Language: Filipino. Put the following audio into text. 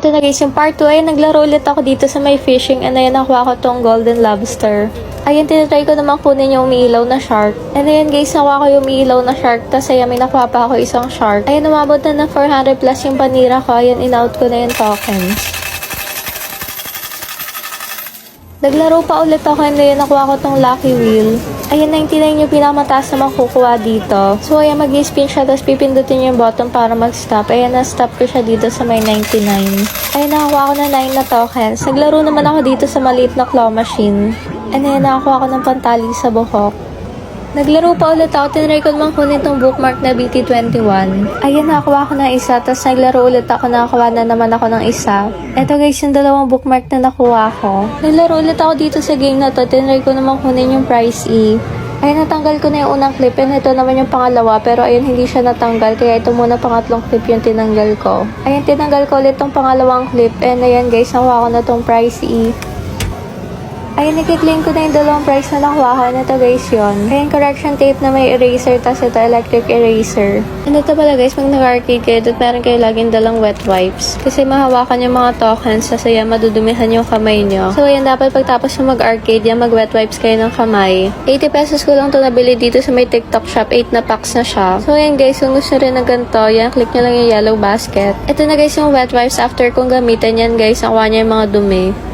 Ito na guys, yung part 2 ay naglaro ulit ako dito sa may fishing and ayan nakuha ko tong golden lobster. Ayun, tinatry ko naman kunin yung umiilaw na shark. And ayan guys, nakuha ko yung umiilaw na shark. Tapos ayan, may nakuha pa ako isang shark. Ayun, umabot na ng 400 plus yung panira ko. Ayun, in-out ko na yung tokens. Naglaro pa ulit ako and ayan, nakuha ko tong lucky wheel. Ayan, 99 yung pinakamataas na makukuha dito. So, ayan, mag-spin siya, tapos pipindutin yung button para mag-stop. Ayan, na-stop ko siya dito sa may 99. Ayan, nakakuha ko na 9 na tokens. Naglaro naman ako dito sa maliit na claw machine. And ayan, nakakuha ko ng pantali sa buhok. Naglaro pa ulit ako, tinry ko naman kunin itong bookmark na BT21. Ayan, nakakuha ko ng isa, tapos naglaro ulit ako, nakakuha na naman ako ng isa. Eto guys, yung dalawang bookmark na nakuha ko. Naglaro ulit ako dito sa game na to, tinry ko naman kunin yung prize E. Ayan, natanggal ko na yung unang clip, and ito naman yung pangalawa, pero ayun, hindi siya natanggal, kaya ito muna pangatlong clip yung tinanggal ko. Ayan, tinanggal ko ulit tong pangalawang clip, and ayan guys, nakuha ko na tong prize E. Ayun, nakiklaim ko na yung dalawang prize na nakuha ko. Ito guys yun. Ayun, correction tape na may eraser, tas ito electric eraser. And ito pala guys, pag nag-arcade kayo, doon meron kayo laging dalang wet wipes. Kasi mahawakan yung mga tokens, kasi yan, madudumihan yung kamay nyo. So ayan, dapat pagtapos yung mag-arcade, yan, mag-wet wipes kayo ng kamay. 80 pesos ko lang ito nabili dito sa may TikTok shop. 8 na packs na siya. So ayan guys, kung gusto rin ng ganito, yan, click nyo lang yung yellow basket. Ito na guys yung wet wipes after kong gamitan yan guys, nakuha niya yung mga dumi.